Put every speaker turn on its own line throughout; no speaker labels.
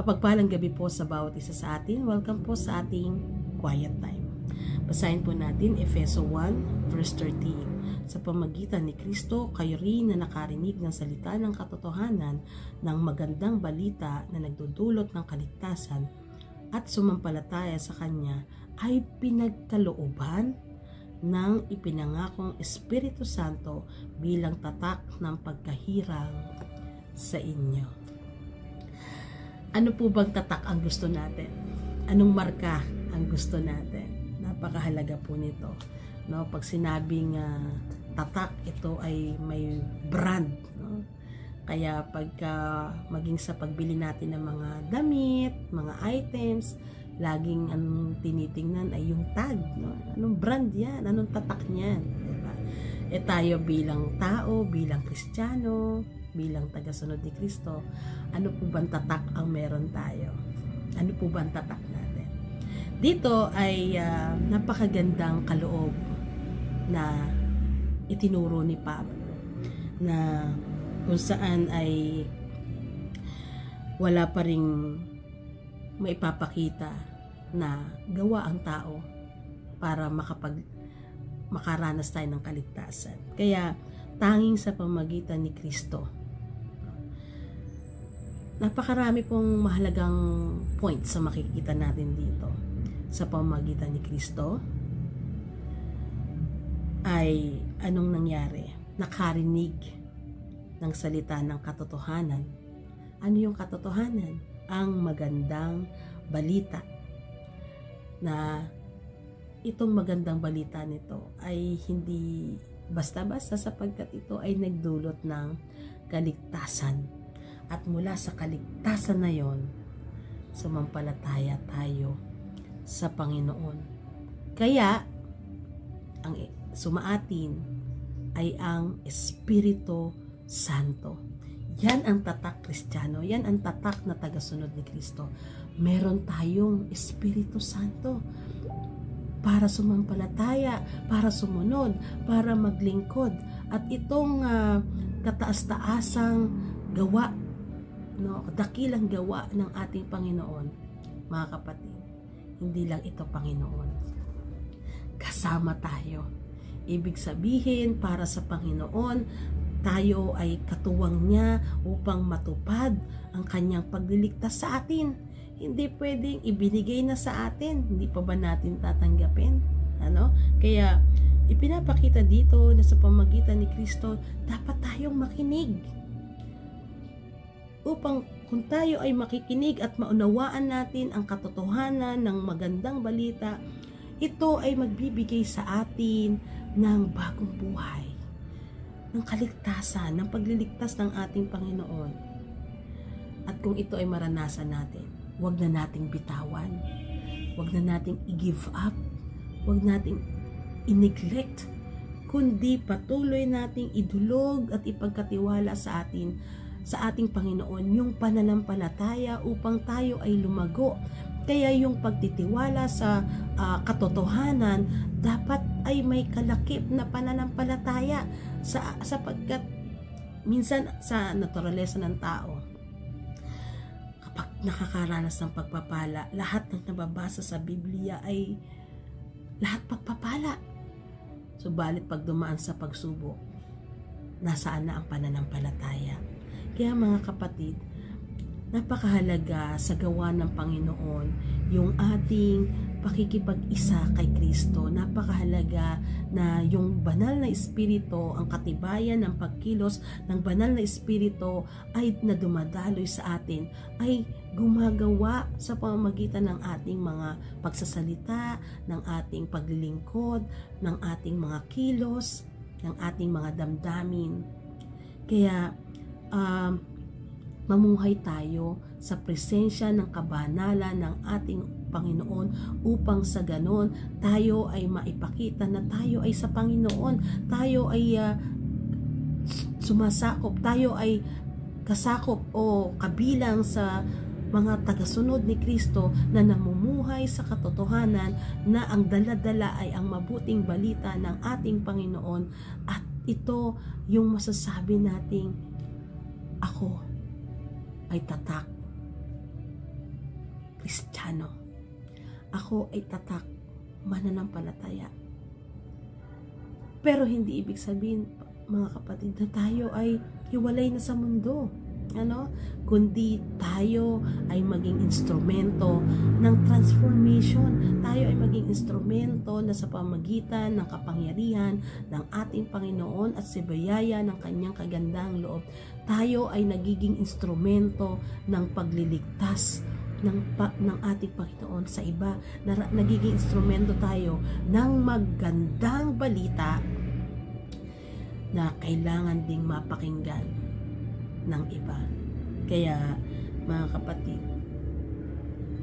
Mapagpalang gabi po sa bawat isa sa atin. Welcome po sa ating quiet time. Basahin po natin Efeso 1 verse 13. Sa pamagitan ni Kristo, kayo rin na nakarinig ng salita ng katotohanan ng magandang balita na nagdudulot ng kaligtasan at sumampalataya sa Kanya ay pinagkalooban ng ipinangakong Espiritu Santo bilang tatak ng pagkahirang sa inyo. Ano po bang tatak ang gusto natin? Anong marka ang gusto natin? Napakahalaga po nito. No? Pag sinabing tatak, ito ay may brand. No? Kaya pagka maging sa pagbili natin ng mga damit, mga items, laging ang tinitingnan ay yung tag. No? Anong brand yan? Anong tatak niyan? Diba? Tayo bilang tao, bilang Kristiyano, bilang tagasunod ni Kristo, ano po bang tatak ang meron tayo? Ano po bang tatak natin? Dito ay napakagandang kaloob na itinuro ni Pablo na kung saan ay wala pa ring maipapakita na gawa ang tao para makaranas tayo ng kaligtasan. Kaya tanging sa pamamagitan ni Kristo. Napakarami pong mahalagang points sa makikita natin dito. Sa pamamagitan ni Kristo ay anong nangyari? Nakarinig ng salita ng katotohanan. Ano yung katotohanan? Ang magandang balita. Na itong magandang balita nito ay hindi basta-basta sapagkat ito ay nagdulot ng kaligtasan. At mula sa kaligtasan na yon, sumampalataya tayo sa Panginoon. Kaya, ang sumaatin ay ang Espiritu Santo. Yan ang tatak Kristiyano. Yan ang tatak na tagasunod ni Kristo. Meron tayong Espiritu Santo para sumampalataya, para sumunod, para maglingkod. At itong kataas-taasang gawa, dakilang gawa ng ating Panginoon, mga kapatid, hindi lang ito Panginoon, kasama tayo. Ibig sabihin, para sa Panginoon, tayo ay katuwang niya upang matupad ang kanyang pagliligtas sa atin. Hindi pwedeng ibinigay na sa atin, hindi pa ba natin tatanggapin? Kaya ipinapakita dito na sa pamamagitan ni Kristo, dapat tayong makinig. Upang kung tayo ay makikinig at maunawaan natin ang katotohanan ng magandang balita, ito ay magbibigay sa atin ng bagong buhay, ng kaligtasan, ng pagliligtas ng ating Panginoon. At kung ito ay maranasan natin, huwag na nating bitawan, huwag na nating i-give up, huwag nating i-neglect, kundi patuloy nating idulog at ipagkatiwala sa ating Panginoon yung pananampalataya upang tayo ay lumago. Kaya yung pagtitiwala sa katotohanan dapat ay may kalakip na pananampalataya sapagkat minsan sa naturalesa ng tao, kapag nakakaranas ng pagpapala, lahat ng nababasa sa Biblia ay lahat pagpapala. Subalit pag dumaan sa pagsubok, nasaan na ang pananampalataya? Kaya mga kapatid, napakahalaga sa gawa ng Panginoon yung ating pakikipag-isa kay Kristo. Napakahalaga na yung banal na Espiritu, ang katibayan ng pagkilos ng banal na Espiritu ay na dumadaloy sa atin, ay gumagawa sa pamamagitan ng ating mga pagsasalita, ng ating paglilingkod, ng ating mga kilos, ng ating mga damdamin. Kaya mamuhay tayo sa presensya ng kabanalan ng ating Panginoon upang sa ganon tayo ay maipakita na tayo ay sa Panginoon, tayo ay sumasakop, tayo ay kasakop o kabilang sa mga tagasunod ni Kristo na namumuhay sa katotohanan na ang dala-dala ay ang mabuting balita ng ating Panginoon. At ito yung masasabi nating ako ay tatak Kristiyano. Ako ay tatak mananampalataya. Pero hindi ibig sabihin, mga kapatid, na tayo ay hiwalay na sa mundo. Kundi tayo ay maging instrumento ng transformation. Tayo ay maging instrumento na sa pamagitan ng kapangyarihan ng ating Panginoon at sa biyaya ng kanyang kagandahang loob, tayo ay nagiging instrumento ng pagliligtas ng ating Panginoon sa iba. Nagiging instrumento tayo ng magandang balita na kailangan ding mapakinggan ng iba. Kaya mga kapatid,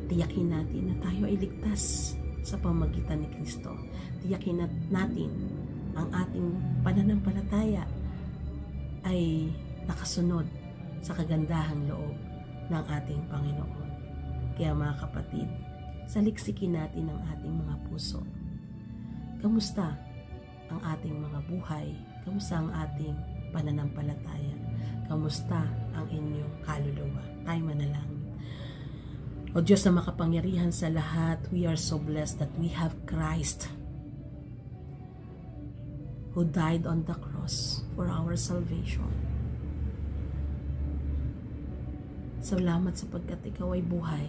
tiyakin natin na tayo ay ligtas sa pamagitan ni Kristo. Tiyakin natin ang ating pananampalataya ay nakasunod sa kagandahang loob ng ating Panginoon. Kaya mga kapatid, saliksikin natin ang ating mga puso. Kamusta ang ating mga buhay? Kamusta ang ating pananampalataya? Kamusta ang inyong kaluluwa? Tayo manalangin. O Diyos na makapangyarihan sa lahat, we are so blessed that we have Christ who died on the cross for our salvation. Salamat sapagkat ikaw ay buhay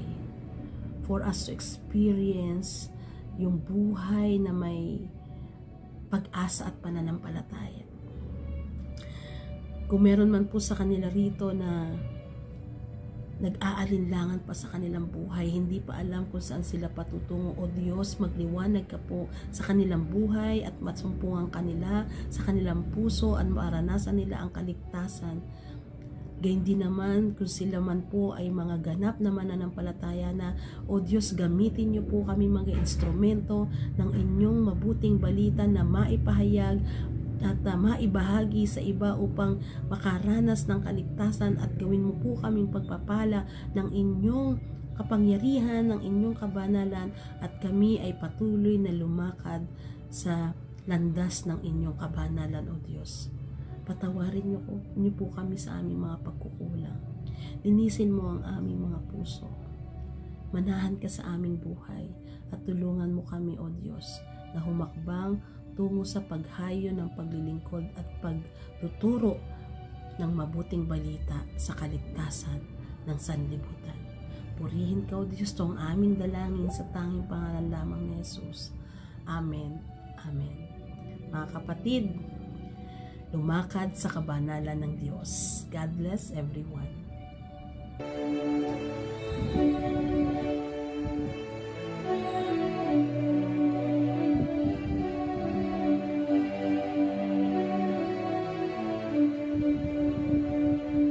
for us to experience yung buhay na may pag-asa at pananampalataya. Kung meron man po sa kanila rito na nag-aalinlangan pa sa kanilang buhay, hindi pa alam kung saan sila patutungo, o Diyos, magliwanag ka po sa kanilang buhay at matsumpungan kanila sa kanilang puso at maranasan nila ang kaligtasan. Gayun din naman kung sila man po ay mga ganap na mananampalataya na, o Diyos, gamitin niyo po kami mga instrumento ng inyong mabuting balita na maipahayag at maibahagi sa iba upang makaranas ng kaligtasan, at gawin mo po kaming pagpapala ng inyong kapangyarihan, ng inyong kabanalan, at kami ay patuloy na lumakad sa landas ng inyong kabanalan, O Diyos. Patawarin niyo po kami sa aming mga pagkukulang. Linisin mo ang aming mga puso. Manahan ka sa aming buhay at tulungan mo kami, O Diyos, na humakbang tungo sa paghayo ng paglilingkod at pagtuturo ng mabuting balita sa kaligtasan ng sanlibutan. Purihin ka, O Diyos, ito ang aming dalangin sa tanging pangalan lamang ni Jesus. Amen. Amen. Mga kapatid, lumakad sa kabanalan ng Diyos. God bless everyone.